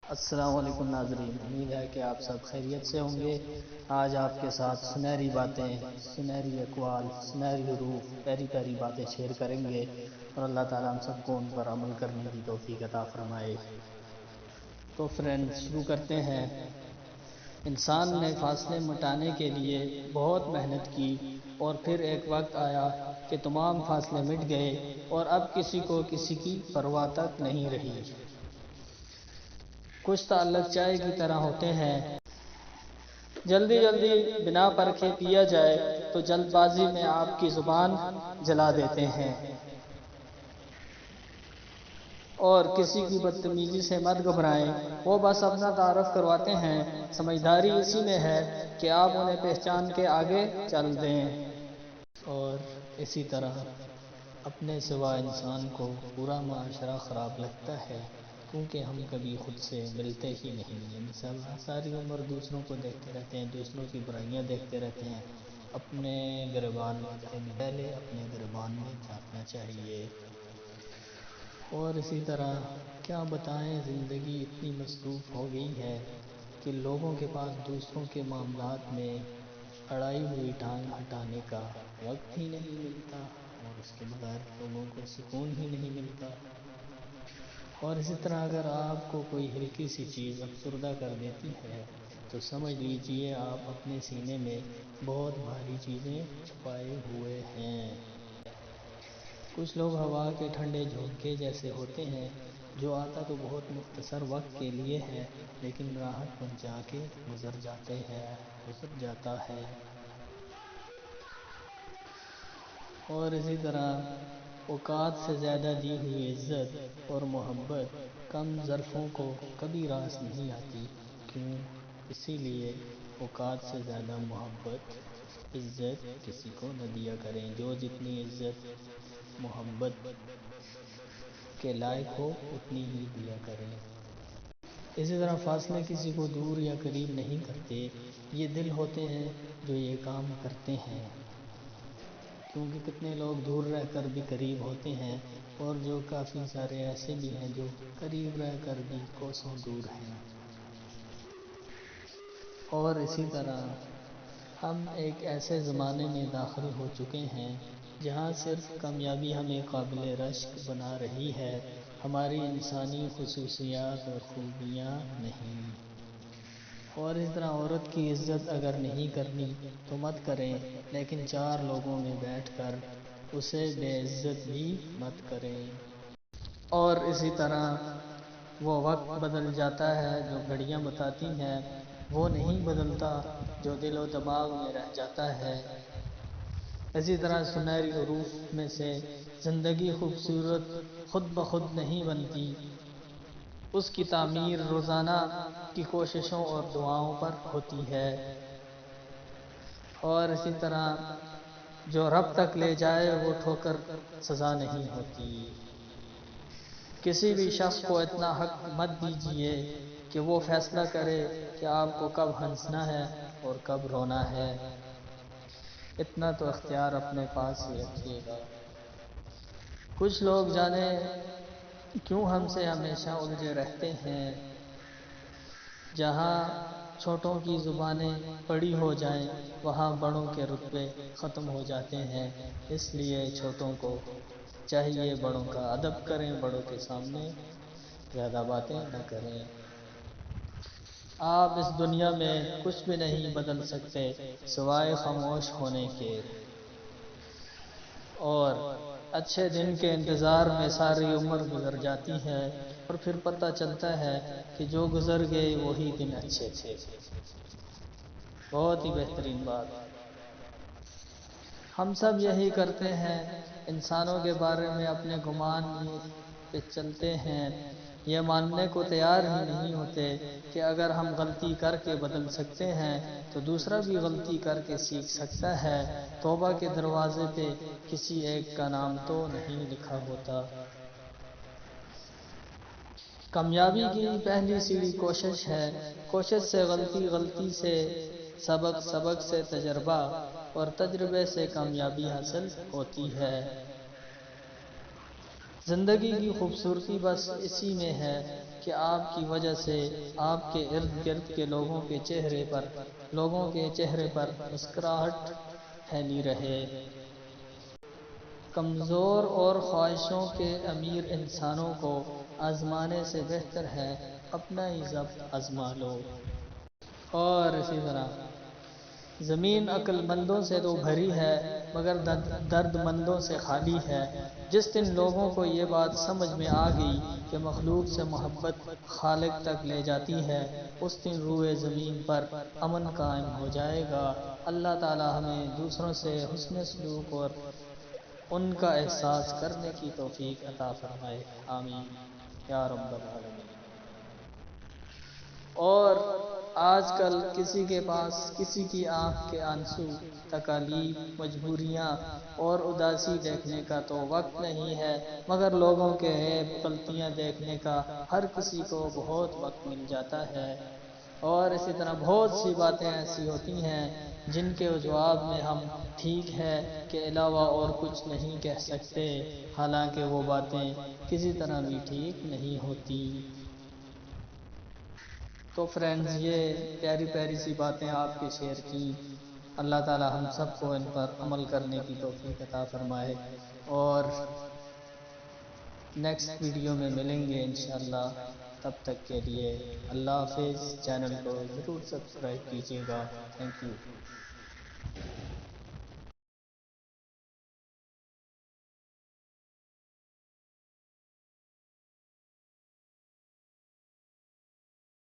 السلام علیکم ناظرین، امید ہے کہ آپ سب خیریت سے ہوں گے۔ آج آپ کے ساتھ سنہری باتیں، سنہری اقوال، سنہری حروف، پیاری پیاری باتیں شیئر کریں گے اور اللہ تعالیٰ ہم سب کو ان پر عمل کرنے کی توفیق عطا فرمائے۔ تو فرینڈ شروع کرتے ہیں۔ انسان نے فاصلے مٹانے کے لیے بہت محنت کی اور پھر ایک وقت آیا کہ تمام فاصلے مٹ گئے اور اب کسی کو کسی کی پرواہ تک نہیں رہی۔ کچھ تعلق چائے کی طرح ہوتے ہیں، جلدی جلدی بنا پرکھے پیا جائے تو جلد بازی میں آپ کی زبان جلا دیتے ہیں، اور کسی کی بدتمیزی سے مت گھبرائیں، وہ بس اپنا تعارف کرواتے ہیں۔ سمجھداری اسی میں ہے کہ آپ انہیں پہچان کے آگے چل دیں، اور اسی طرح اپنے سوا انسان کو پورا معاشرہ خراب لگتا ہے، کیونکہ ہم کبھی خود سے ملتے ہی نہیں ہیں۔ ساری عمر دوسروں کو دیکھتے رہتے ہیں، دوسروں کی برائیاں دیکھتے رہتے ہیں۔ اپنے گریبان سے پہلے اپنے گریبان میں جھانکنا چاہیے۔ اور اسی طرح کیا بتائیں، زندگی اتنی مصروف ہو گئی ہے کہ لوگوں کے پاس دوسروں کے معاملات میں اڑائی ہوئی ٹانگ ہٹانے کا وقت ہی نہیں ملتا، اور اس کے بغیر لوگوں کو سکون ہی نہیں ملتا۔ اور اسی طرح اگر آپ کو کوئی ہلکی سی چیز افسردہ کر دیتی ہے تو سمجھ لیجئے آپ اپنے سینے میں بہت بھاری چیزیں چھپائے ہوئے ہیں۔ کچھ لوگ ہوا کے ٹھنڈے جھونکے جیسے ہوتے ہیں، جو آتا تو بہت مختصر وقت کے لیے ہے لیکن راحت پہنچا کے گزر جاتا ہے۔ اور اسی طرح اوقات سے زیادہ دی ہوئی عزت اور محبت کم ظرفوں کو کبھی راس نہیں آتی۔ کیوں؟ اسی لیے اوقات سے زیادہ محبت، عزت کسی کو نہ دیا کریں۔ جو جتنی عزت محبت کے لائق ہو اتنی ہی دیا کریں۔ اسی طرح فاصلے کسی کو دور یا قریب نہیں کرتے، یہ دل ہوتے ہیں جو یہ کام کرتے ہیں۔ کیونکہ کتنے لوگ دور رہ کر بھی قریب ہوتے ہیں، اور جو کافی سارے ایسے بھی ہیں جو قریب رہ کر بھی کوسوں دور ہیں۔ اور اسی طرح ہم ایک ایسے زمانے میں داخل ہو چکے ہیں جہاں صرف کامیابی ہمیں قابل رشک بنا رہی ہے، ہماری انسانی خصوصیات اور خوبیاں نہیں۔ اور اس طرح عورت کی عزت اگر نہیں کرنی تو مت کریں، لیکن چار لوگوں میں بیٹھ کر اسے بے عزت بھی مت کریں۔ اور اسی طرح وہ وقت بدل جاتا ہے جو گھڑیاں بتاتی ہیں، وہ نہیں بدلتا جو دل و دماغ میں رہ جاتا ہے۔ اسی طرح سنہری حروف میں سے زندگی خوبصورت خود بخود نہیں بنتی، اس کی تعمیر روزانہ کی کوششوں اور دعاؤں پر ہوتی ہے۔ اور اسی طرح جو رب تک لے جائے وہ ٹھوکر سزا نہیں ہوتی۔ کسی بھی شخص کو اتنا حق مت دیجیے کہ وہ فیصلہ کرے کہ آپ کو کب ہنسنا ہے اور کب رونا ہے۔ اتنا تو اختیار اپنے پاس ہی رکھیے گا۔ کچھ لوگ جانے کیوں ہم سے ہمیشہ الجھے رہتے ہیں۔ جہاں چھوٹوں کی زبانیں بڑی ہو جائیں وہاں بڑوں کے رتبے ختم ہو جاتے ہیں، اس لیے چھوٹوں کو چاہیے بڑوں کا ادب کریں، بڑوں کے سامنے زیادہ باتیں نہ کریں۔ آپ اس دنیا میں کچھ بھی نہیں بدل سکتے سوائے خاموش ہونے کے، اور اچھے دن کے انتظار میں ساری عمر گزر جاتی ہے اور پھر پتہ چلتا ہے کہ جو گزر گئے وہی دن اچھے تھے۔ بہت ہی بہترین بات۔ ہم سب یہی کرتے ہیں، انسانوں کے بارے میں اپنے گمان پہ چلتے ہیں، یہ ماننے کو تیار ہی نہیں ہوتے کہ اگر ہم غلطی کر کے بدل سکتے ہیں تو دوسرا بھی غلطی کر کے سیکھ سکتا ہے۔ توبہ کے دروازے پہ کسی ایک کا نام تو نہیں لکھا ہوتا۔ کامیابی کی پہلی سیڑھی کوشش ہے، کوشش سے غلطی، غلطی سے سبق، سبق سے تجربہ، اور تجربے سے کامیابی حاصل ہوتی ہے۔ زندگی کی خوبصورتی بس اسی میں ہے کہ کہ آپ کی وجہ سے آپ کے ارد گرد کے لوگوں کے چہرے پر مسکراہٹ پھیلی رہے۔ کمزور اور خواہشوں کے امیر انسانوں کو آزمانے سے بہتر ہے اپنا ہی ضبط آزما لو۔ اور اسی طرح زمین عقل مندوں سے تو بھری ہے مگر درد مندوں سے خالی ہے۔ جس دن لوگوں کو یہ بات سمجھ میں آ گئی کہ مخلوق سے محبت خالق تک لے جاتی ہے، اس دن روئے زمین پر امن قائم ہو جائے گا۔ اللہ تعالی ہمیں دوسروں سے حسن سلوک اور ان کا احساس کرنے کی توفیق عطا فرمائے، آمین یا رب العالمین۔ اور آج کل کسی کے پاس کسی کی آنکھ کے آنسو، تکالیف، مجبوریاں اور اداسی دیکھنے کا تو وقت نہیں ہے، مگر لوگوں کے عیب غلطیاں دیکھنے کا ہر کسی کو بہت وقت مل جاتا ہے۔ اور اسی طرح بہت سی باتیں ایسی ہوتی ہیں جن کے جواب میں ہم ٹھیک ہے کے علاوہ اور کچھ نہیں کہہ سکتے، حالانکہ وہ باتیں کسی طرح بھی ٹھیک نہیں ہوتی۔ تو فرینڈز، یہ پیاری پیاری سی باتیں آپ کے شیئر کی۔ اللہ تعالی ہم سب کو ان پر عمل کرنے کی توفیق عطا فرمائے، اور نیکسٹ ویڈیو میں ملیں گے انشاءاللہ۔ تب تک کے لیے اللہ حافظ۔ چینل کو ضرور سبسکرائب کیجیے گا۔ Thank you.